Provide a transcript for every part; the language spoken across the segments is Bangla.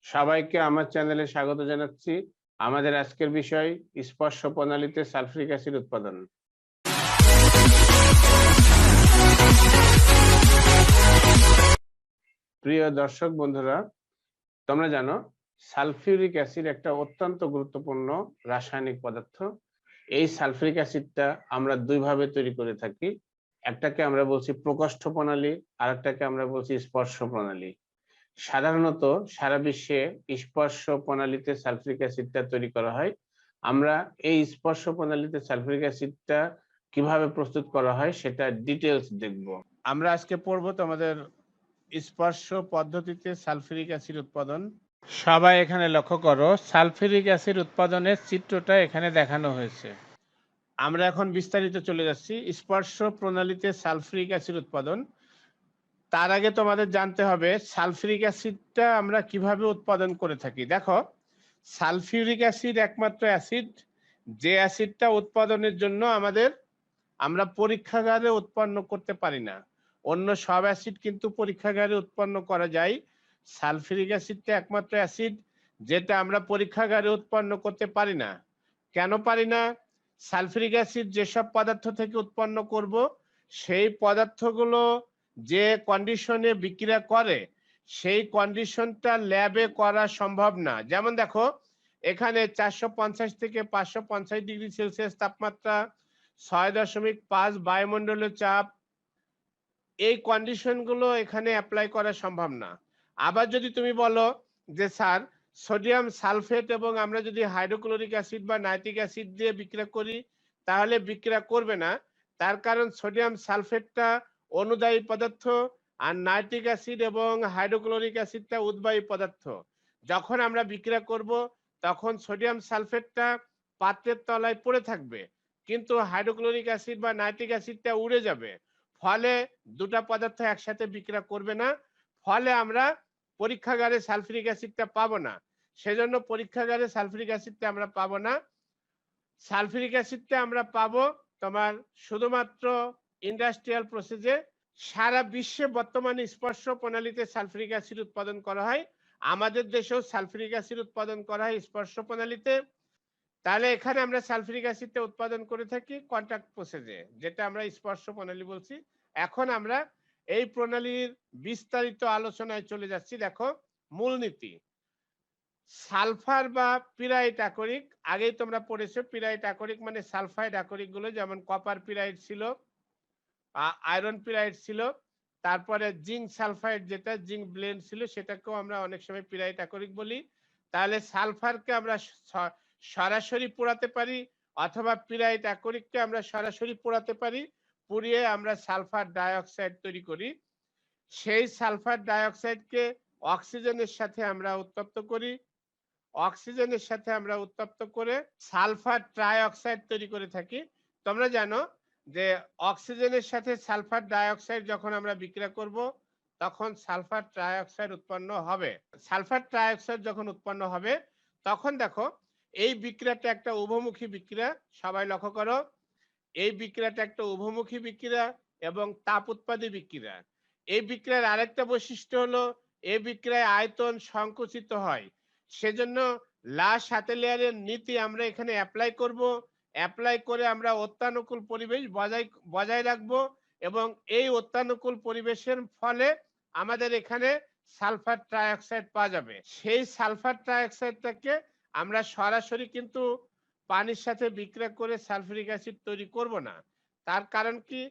সবাইকে আমার চ্যানেলে স্বাগত জানাচ্ছি। আমাদের আজকের বিষয় স্পর্শ প্রণালীতে সালফিউরিক অ্যাসিড উৎপাদন। প্রিয় দর্শক বন্ধুরা, তোমরা জানো সালফিউরিক অ্যাসিড একটা অত্যন্ত গুরুত্বপূর্ণ রাসায়নিক পদার্থ। এই সালফিউরিক অ্যাসিডটা আমরা দুই ভাবে তৈরি করে থাকি। একটাকে আমরা বলছি প্রকোষ্ঠ প্রণালী, আরেকটাকে আমরা বলছি স্পর্শ প্রণালী। সাধারণত সারা বিশ্বে স্পর্শ প্রণালীতে সালফিউরিক অ্যাসিডটা তৈরি করা হয়। আমরা এই স্পর্শ প্রণালীতে সালফিউরিক অ্যাসিডটা কিভাবে প্রস্তুত করা হয় সেটা ডিটেলস দেখব। আমরা আজকে পড়ব তোমাদের স্পর্শ পদ্ধতিতে সালফিউরিক অ্যাসিড উৎপাদন। সবাই এখানে লক্ষ্য করো, সালফিউরিক অ্যাসিড উৎপাদনের চিত্রটা এখানে দেখানো হয়েছে। আমরা এখন বিস্তারিত চলে যাচ্ছি। স্পর্শ প্রণালীতে সালফিউরিক অ্যাসিড উৎপাদন। তার আগে তোমাদের জানতে হবে সালফিউরিক অ্যাসিডটা আমরা কিভাবে উৎপাদন করে থাকি। দেখো, সালফিউরিক অ্যাসিড একমাত্র অ্যাসিড যে অ্যাসিডটা উৎপাদনের জন্য আমরা পরীক্ষাগারে উৎপন্ন করতে পারি না। অন্য সব অ্যাসিড কিন্তু পরীক্ষাগারে উৎপন্ন করা যায়। সালফিউরিক অ্যাসিডটা একমাত্র অ্যাসিড যেটা আমরা পরীক্ষাগারে উৎপন্ন করতে পারি না। কেন পারি না? সালফিউরিক অ্যাসিড যেসব পদার্থ থেকে উৎপন্ন করব সেই পদার্থগুলো যে কন্ডিশনে বিক্রিয়া করে সেই কন্ডিশনটা ল্যাবে করা সম্ভব না। যেমন দেখো, এখানে 450 থেকে 550 ডিগ্রি সেলসিয়াস তাপমাত্রা, 6.5 বায়ুমণ্ডলীয় চাপ, এই কন্ডিশনগুলো এখানে অ্যাপ্লাই করা সম্ভব না। আবার যদি তুমি বলো যে স্যার সোডিয়াম সালফেট এবং আমরা যদি হাইড্রোক্লোরিক অ্যাসিড বা নাইট্রিক অ্যাসিড দিয়ে বিক্রিয়া করি তাহলে বিক্রিয়া করবে না। তার কারণ সোডিয়াম সালফেটটা অনুদায়ী পদার্থ আর নাইট্রিক অ্যাসিড এবং হাইড্রোক্লোরিক অ্যাসিডটা উদ্বায়ী পদার্থ। যখন আমরা বিক্রিয়া করব তখন সোডিয়াম সালফেটটা পাত্রের তলায় পড়ে থাকবে, কিন্তু হাইড্রোক্লোরিক অ্যাসিড বা নাইট্রিক অ্যাসিডটা উড়ে যাবে। ফলে দুটা পদার্থ একসাথে বিক্রিয়া করবে না। ফলে আমরা পরীক্ষাগারে সালফিউরিক অ্যাসিডটা পাবো না। সেজন্য পরীক্ষাগারে সালফিউরিক অ্যাসিডটা আমরা পাবো না। সালফিউরিক অ্যাসিডটা আমরা পাবো তোমার শুধুমাত্র ইন্ডাস্ট্রিয়াল প্রসেসে। সারা বিশ্বে বর্তমানে স্পর্শ প্রণালীতে সালফিউরিক অ্যাসিড উৎপাদন করা হয়। আমাদের দেশেও সালফিউরিক অ্যাসিড উৎপাদন করা হয় স্পর্শ প্রণালীতে। তাহলে এখানে আমরা সালফিউরিক অ্যাসিডটা উৎপাদন করে থাকি কন্ট্যাক্ট প্রসেসে, যেটা আমরা স্পর্শ প্রণালী বলছি। এখন আমরা এই প্রণালীর বিস্তারিত আলোচনায় চলে যাচ্ছি। দেখো, মূলনীতি। সালফার বা পিরাইট আকরিক, আগেই তোমরা পড়েছো। পিরাইট আকরিক মানে সালফাইড আকরিক গুলো, যেমন কপার পিরাইট ছিল, আয়রন পিরাইট ছিল, তারপরে জিঙ্ক সালফাইড যেটা জিঙ্ক ব্লেন্ড ছিল সেটাকেও আমরা অনেক সময় পিরাইট আকরিক বলি। তাহলে সালফারকে আমরা সরাসরি পোড়াতে পারি অথবা পিরাইট আকরিককে আমরা সরাসরি পোড়াতে পারি। পুড়িয়ে আমরা সালফার ডাইঅক্সাইড তৈরি করি। সেই সালফার ডাইঅক্সাইডকে অক্সিজেনের সাথে আমরা উত্তপ্ত করি। অক্সিজেনের সাথে আমরা উত্তপ্ত করে সালফার ট্রাইঅক্সাইড তৈরি করে থাকি। তোমরা জানো যে অক্সিজেনের সাথে সালফার ডাইঅক্সাইড যখন আমরা বিক্রিয়া করব তখন সালফার ট্রাইঅক্সাইড উৎপন্ন হবে। সালফার ট্রাইঅক্সাইড যখন উৎপন্ন হবে তখন দেখো এই বিক্রিয়াটা একটা উভমুখী বিক্রিয়া। সবাই লক্ষ্য করো, এই বিক্রিয়াটা একটা উভমুখী বিক্রিয়া এবং তাপ উৎপাদী বিক্রিয়া। এই বিক্রিয়ার আরেকটা বৈশিষ্ট্য হলো এই বিক্রিয়ায় আয়তন সংকুচিত হয়। সেজন্য লাশ হাতেলিয়ারের নীতি আমরা এখানে অ্যাপ্লাই করব। অ্যাপ্লাই করে আমরা অত্যানুকূল পরিবেশ বজায় রাখবো এবং এই অত্যানুকূল পরিবেশের ফলে আমাদের এখানে সালফার ট্রাইঅক্সাইড পাওয়া যাবে। সেই সালফার ট্রাইঅক্সাইডটাকে আমরা সরাসরি কিন্তু পানির সাথে বিক্রিয়া করে সালফিউরিক অ্যাসিড তৈরি করব না। তার কারণ কি?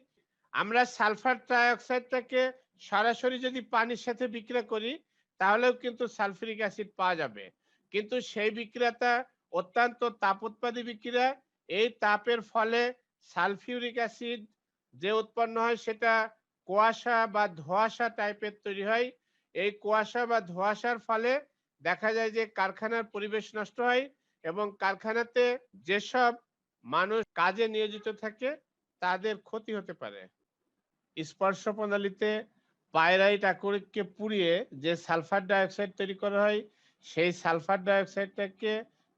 আমরা সালফার ট্রাইঅক্সাইডটাকে সরাসরি যদি পানির সাথে বিক্রিয়া করি তাহলেও কিন্তু সালফিউরিক অ্যাসিড পাওয়া যাবে, কিন্তু সেই বিক্রিয়াটা অত্যন্ত তাপ উৎপাদী বিক্রিয়া। এই তাপের ফলে সালফিউরিক অ্যাসিড যে উৎপন্ন হয় সেটা কুয়াশা বা ধোঁয়াশা টাইপের তৈরি হয়। এই কুয়াশা বা ধোঁয়াশার ফলে দেখা যায় যে কারখানার পরিবেশ নষ্ট হয় এবং কারখানাতে যেসব মানুষ কাজে নিয়োজিত থাকে তাদের ক্ষতি হতে পারে। স্পর্শ প্রণালীতে পাইরাইট আকরিককে পুড়িয়ে যে সালফার ডাইঅক্সাইড তৈরি করা হয় সেই সালফার ডাইঅক্সাইডটাকে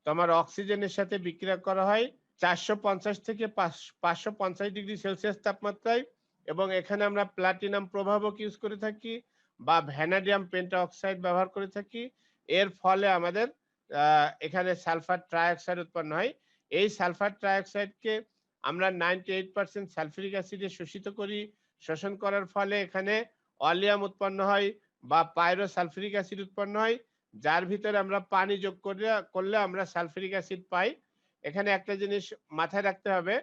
তোমার অক্সিজেনের সাথে বিক্রিয়া করা হয় 450 থেকে 550 ডিগ্রি সেলসিয়াস তাপমাত্রায়। এবং এখানে আমরা প্লাটিনাম প্রভাবক ইউজ করে থাকি বা ভ্যানাডিয়াম পেন্টা অক্সাইড ব্যবহার করে থাকি। এর ফলে আমাদের এখানে সালফার ট্রাইঅক্সাইড উৎপন্ন হয়। এই সালফার ট্রাইঅক্সাইডকে আমরা 98% সালফিউরিক অ্যাসিডে শোষিত করি। শোষণ করার ফলে এখানে অলিয়াম উৎপন্ন হয় বা পাইরোসালফিউরিক অ্যাসিড উৎপন্ন হয়, যার ভিতরে আমরা পানি যোগ করলে আমরা সালফিউরিক অ্যাসিড পাই। এখানে একটা জিনিস মাথায় রাখতে হবে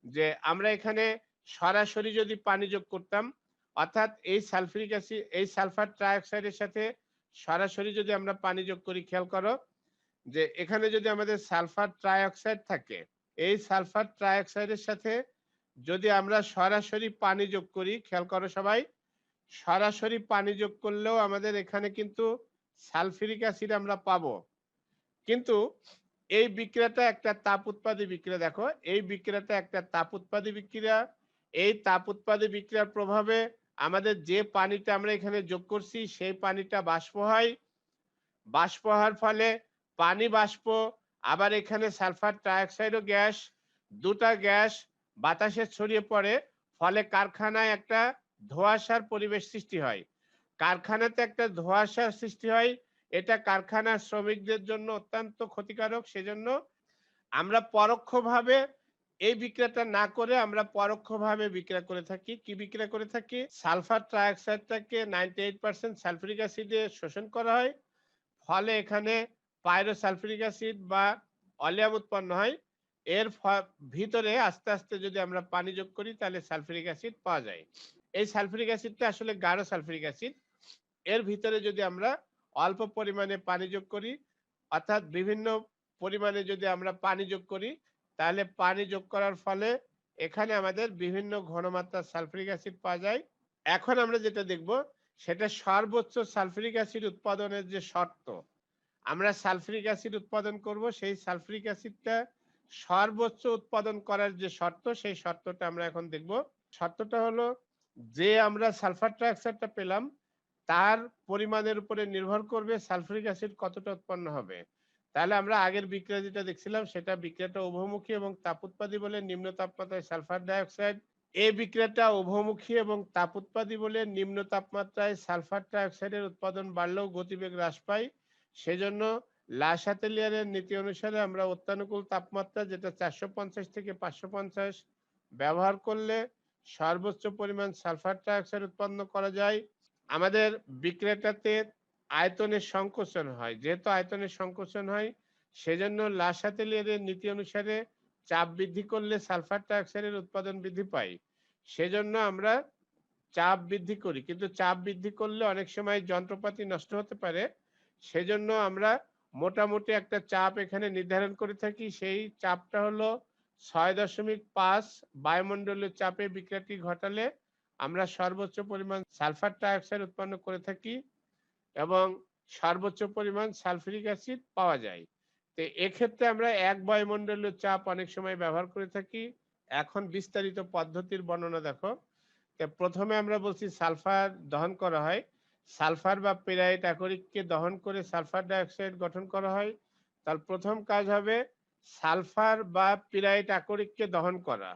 যে আমরা এখানে সরাসরি যদি পানি যোগ করতাম, অর্থাৎ এই সালফিউরিক অ্যাসিড এই সালফার ট্রাইঅক্সাইডের সাথে সরাসরি যদি আমরা পানি যোগ করি, খেয়াল করো যে এখানে যদি আমাদের সালফার ট্রাইঅক্সাইড থাকে, এই সালফার ট্রাইঅক্সাইডের সাথে যদি আমরা সরাসরি পানি যোগ করি, খেয়াল করো সবাই, সরাসরি পানি যোগ করলেও আমাদের এখানে কিন্তু সালফিউরিক অ্যাসিড আমরা পাবো। কিন্তু এই বিক্রিয়াটা একটা তাপ উৎপাদী বিক্রিয়া। দেখো, এই বিক্রিয়াটা একটা তাপ উৎপাদী বিক্রিয়া। এই তাপ উৎপাদী বিক্রিয়ার প্রভাবে আমাদের যে পানিটা আমরা এখানে যোগ করছি সেই পানিটা বাষ্প হয়। বাষ্প হওয়ার ফলে পানি বাষ্প, আবার এখানে সালফার ট্রাইঅক্সাইডও গ্যাস, দুটা গ্যাস বাতাসে ছড়িয়ে পড়ে, ফলে কারখানায় একটা ধোঁয়াশার পরিবেশ সৃষ্টি হয়। কারখানাতে একটা ধোঁয়াশার সৃষ্টি হয়, এটা কারখানার শ্রমিকদের জন্য অত্যন্ত ক্ষতিকারক। সেজন্য আমরা পরোক্ষভাবে এই বিক্রিয়াটা না করে আমরা পরোক্ষভাবে বিক্রিয়া করে থাকি। কি বিক্রিয়া করে থাকি? সালফার ট্রাইঅক্সাইডটাকে 98% সালফিউরিক অ্যাসিডে শোষণ করা হয়, ফলে এখানে পাইরোসালফিউরিক অ্যাসিড বা অলিয়াম উৎপন্ন হয়। এর ভিতরে আস্তে আস্তে যদি আমরা পানি যোগ করি তাহলে সালফিউরিক অ্যাসিড পাওয়া যায়। এই সালফিউরিক অ্যাসিডটা আসলে গাঢ় সালফিউরিক অ্যাসিড। এর ভিতরে যদি আমরা অল্প পরিমাণে পানি যোগ করি, অর্থাৎ বিভিন্ন পরিমাণে যদি আমরা পানি যোগ করি, তাহলে পানি যোগ করার ফলে এখানে আমাদের বিভিন্ন ঘনমাত্রার সালফিউরিক অ্যাসিড পাওয়া যায়। এখন আমরা যেটা দেখব সেটা সর্বোচ্চ সালফিউরিক অ্যাসিড উৎপাদনের যে শর্ত, আমরা সালফিউরিক অ্যাসিড উৎপাদন করব, সেই সালফিউরিক অ্যাসিডটা সর্বোচ্চ উৎপাদন করার যে শর্ত, সেই শর্তটা আমরা এখন দেখব। শর্তটা হলো যে আমরা সালফার ট্রাইঅক্সাইডটা পেলাম তার পরিমাণের উপরে নির্ভর করবে সালফিউরিক অ্যাসিড কতটা উৎপন্ন হবে। তাহলে আমরা আগের বিক্রিয়া যেটা দেখছিলাম সেটা বিক্রিয়াটা উভমুখী এবং তাপ উৎপাদী বলে নিম্ন তাপমাত্রায় সালফার ডাইঅক্সাইড, এই বিক্রিয়াটা উভমুখী এবং তাপ উৎপাদী বলে নিম্ন তাপমাত্রায় সালফার ডাইঅক্সাইডের উৎপাদন বাড়লেও গতিবেগ হ্রাস পায়। সেজন্য লাসাতেলিয়ারের নীতি অনুসারে আমরা অত্যানুকূল তাপমাত্রা যেটা 450 থেকে 550 ব্যবহার করলে সর্বোচ্চ পরিমাণ সালফার ডাইঅক্সাইড উৎপন্ন করা যায়। আমাদের বিক্রিয়াটাতে আয়তনের সংকোচন হয়, যেহেতু আয়তনের সংকোচন হয় সেজন্য লাসাতেলিয়ারের নীতি অনুসারে চাপ বৃদ্ধি করলে সালফার ডাইঅক্সাইডের উৎপাদন বৃদ্ধি পায়। সেজন্য আমরা চাপ বৃদ্ধি করি, কিন্তু চাপ বৃদ্ধি করলে অনেক সময় যন্ত্রপাতি নষ্ট হতে পারে। সেজন্য আমরা মোটামুটি একটা চাপ এখানে নির্ধারণ করে থাকি। সেই চাপটা হলো 6.5 বায়ুমণ্ডলীয় চাপে বিক্রিয়াটি ঘটালে আমরা সর্বোচ্চ পরিমাণ সালফার ডাইঅক্সাইড উৎপন্ন করে থাকি এবং সর্বোচ্চ পরিমাণ সালফিউরিক অ্যাসিড পাওয়া যায়। তো এক্ষেত্রে আমরা 1 বায়ুমণ্ডলীয় চাপ অনেক সময় ব্যবহার করে থাকি। এখন বিস্তারিত পদ্ধতির বর্ণনা দেখো। প্রথমে আমরা বলছি সালফার দহন করা হয়। সালফার বা পেরাইট আকরিককে দহন করে সালফার ডাইঅক্সাইড গঠন করা হয়। তার প্রথম কাজ হবে সালফার বা পিরাইট আকরিককে দহন করা,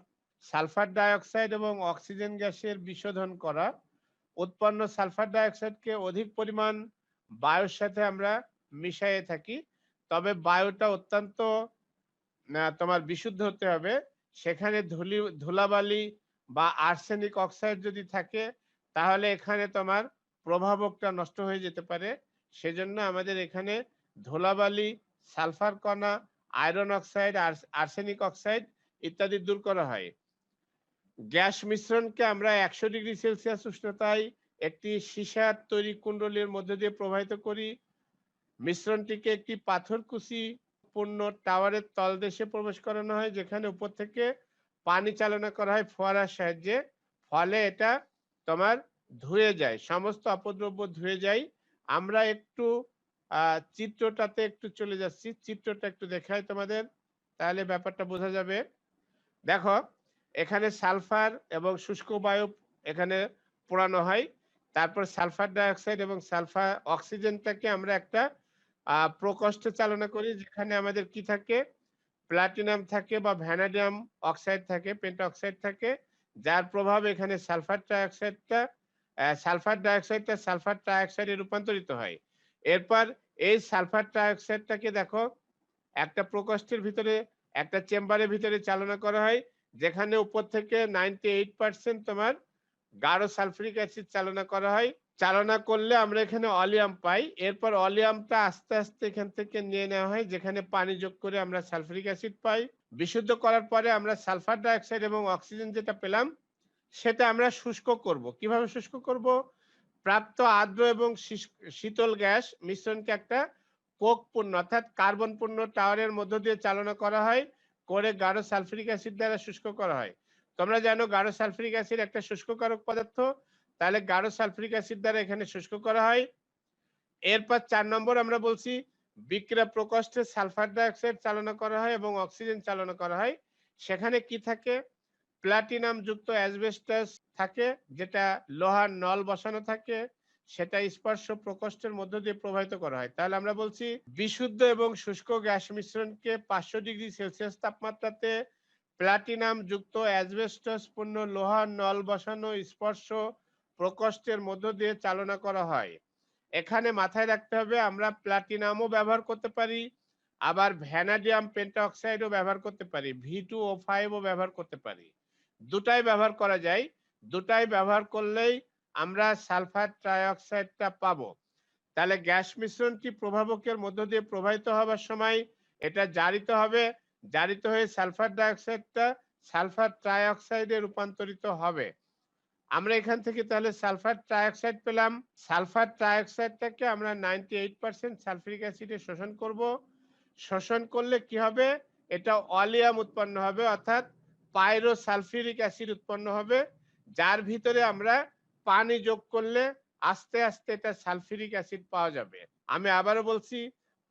সালফার ডাইঅক্সাইড এবং অক্সিজেন গ্যাসের বিশোধন করা। উৎপন্ন সালফার ডাইঅক্সাইডকে অধিক পরিমাণ বায়ুর সাথে আমরা মিশিয়ে থাকি, তবে বায়ুটা অত্যন্ত তোমার বিশুদ্ধ হতে হবে। সেখানে ধুলাবালি বা আর্সেনিক অক্সাইড যদি থাকে তাহলে এখানে তোমার প্রভাবকটা নষ্ট হয়ে যেতে পারে। সেজন্য আমাদের এখানে ধুলাবালি, সালফার কণা, আয়রন অক্সাইড, আর্সেনিক অক্সাইড ইত্যাদি দূর করা হয়। গ্যাস মিশ্রণকে আমরা 100°C উষ্ণতায় একটি সীসার তৈরি কুণ্ডলীর মধ্যে দিয়ে প্রবাহিত করি। মিশ্রণটিকে একটি পাথরকুচি পূর্ণ টাওয়ারের তলদেশে প্রবেশ করানো হয়, যেখানে উপর থেকে পানি চালনা করা হয় ফোয়ারার সাহায্যে। ফলে এটা তোমার ধুয়ে যায়, সমস্ত অপদ্রব্য ধুয়ে যায়। আমরা একটু চিত্রটাতে একটু চলে যাচ্ছি, চিত্রটা একটু দেখাই তোমাদের, তাহলে ব্যাপারটা বোঝা যাবে। দেখো, এখানে সালফার এবং শুষ্ক বায়ু এখানে পোড়ানো হয়, তারপর সালফার ডাইঅক্সাইড এবং সালফার অক্সিজেনটাকে আমরা একটা প্রকোষ্ঠে চালনা করি, যেখানে আমাদের কি থাকে, প্লাটিনাম থাকে বা ভ্যানাডিয়াম অক্সাইড থাকে, পেন্টঅক্সাইড থাকে, যার প্রভাব এখানে সালফার ডাইঅক্সাইডটা সালফার ট্রাইঅক্সাইডে রূপান্তরিত হয়। এরপর এই সালফার ট্রাইঅক্সাইডটাকে দেখো একটা প্রকোষ্ঠের ভিতরে, একটা চেম্বারের ভিতরে চালনা করা হয়, যেখানে উপর থেকে 98% তোমার গাঢ় সালফিউরিক অ্যাসিড চালনা করা হয়। চালনা করলে আমরা এখানে অলিয়াম পাই। এরপর অলিয়ামটা আস্তে আস্তে এখান থেকে নিয়ে নেওয়া হয়, যেখানে পানি যোগ করে আমরা সালফিউরিক অ্যাসিড পাই। বিশুদ্ধ করার পরে আমরা সালফার ডাইঅক্সাইড এবং অক্সিজেন যেটা পেলাম, সেটা আমরা শুষ্ক করব। কিভাবে শুষ্ক করব? প্রাপ্ত আর্দ্র এবং শীতল গ্যাস মিশ্রণকে একটা কোকপূর্ণ অর্থাৎ কার্বনপূর্ণ টাওয়ারের মধ্য দিয়ে চালনা করা হয়, করে গাঢ় সালফিউরিক অ্যাসিড দ্বারা শুষ্ক করা হয়। তোমরা জানো গাঢ় সালফিউরিক অ্যাসিড একটা শুষ্ককারক পদার্থ, তাহলে গাঢ় সালফিউরিক অ্যাসিড দ্বারা এখানে শুষ্ক করা হয়। এরপর ৪ নম্বর আমরা বলছি বিক্রিয়া প্রকোষ্ঠে সালফার ডাইঅক্সাইড চালনা করা হয় এবং অক্সিজেন চালনা করা হয়। সেখানে কি থাকে? প্লাটিনাম যুক্ত অ্যাসবেস্টাস থাকে, যেটা লোহার নল বসানো থাকে, সেটা স্পর্শ প্রকোষ্ঠের মধ্য দিয়ে প্রবাহিত করা হয়। তাহলে আমরা বলছি বিশুদ্ধ এবং শুষ্ক গ্যাস মিশ্রণকে 500 ডিগ্রি সেলসিয়াস তাপমাত্রাতে প্লাটিনাম যুক্ত অ্যাসবেস্টাস পূর্ণ লোহার নল বসানো স্পর্শ প্রকোষ্ঠের মধ্য দিয়ে চালনা করা হয়। এখানে মাথায় রাখতে হবে আমরা প্লাটিনামও ব্যবহার করতে পারি, আবার ভ্যানাডিয়াম পেন্টাঅক্সাইডও ব্যবহার করতে পারি, V2O5ও ব্যবহার করতে পারি। দুটাই ব্যবহার করা যায়। দুটাই ব্যবহার করলেই আমরা সালফার ট্রাইঅক্সাইডটা পাবো। তাহলে গ্যাস মিশ্রণটি প্রভাবকের মধ্য দিয়ে প্রবাহিত হবার সময় এটা জারিত হবে, জারিত হয়ে সালফার ডাইঅক্সাইডটা সালফার ট্রাইঅক্সাইডে রূপান্তরিত হবে। আমরা এখান থেকে তাহলে সালফার ট্রাইঅক্সাইড পেলাম। সালফার ট্রাইঅক্সাইডটাকে আমরা 98% সালফিউরিক অ্যাসিডে শোষণ করব। শোষণ করলে কি হবে? এটা অলিয়াম উৎপন্ন হবে, অর্থাৎ পাইরোসালফিউরিক অ্যাসিড উৎপন্ন হবে, যার ভিতরে আমরা পানি যোগ করলে আস্তে আস্তে এটা সালফিউরিক অ্যাসিড পাওয়া যাবে। আমি আবারও বলছি,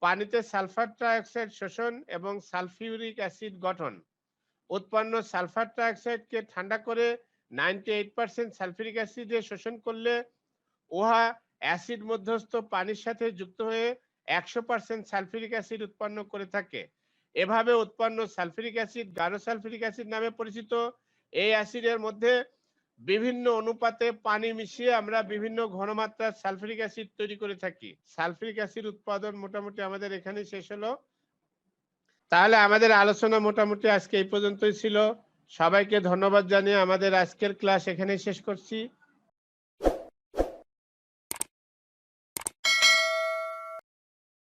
পানিতে সালফার ট্রাইঅক্সাইড শোষণ এবং সালফিউরিক অ্যাসিড গঠন। উৎপন্ন সালফার ট্রাইঅক্সাইডকে ঠান্ডা করে 98% সালফিউরিক অ্যাসিডে শোষণ করলে উহা অ্যাসিড মধ্যস্থ পানির সাথে যুক্ত হয়ে 100% সালফিউরিক অ্যাসিড উৎপন্ন করে থাকে। এভাবে উৎপন্ন সালফিউরিক অ্যাসিড গাঢ় সালফিউরিক অ্যাসিড নামে পরিচিত। এই অ্যাসিডের মধ্যে বিভিন্ন অনুপাতে পানি মিশিয়ে আমরা বিভিন্ন ঘনমাত্রার সালফিউরিক অ্যাসিড তৈরি করে থাকি। সালফিউরিক অ্যাসিড উৎপাদন মোটামুটি আমাদের এখানেই শেষ হলো। তাহলে আমাদের আলোচনা মোটামুটি আজকে এই পর্যন্তই ছিল। সবাইকে ধন্যবাদ জানিয়ে আমাদের আজকের ক্লাস এখানেই শেষ করছি।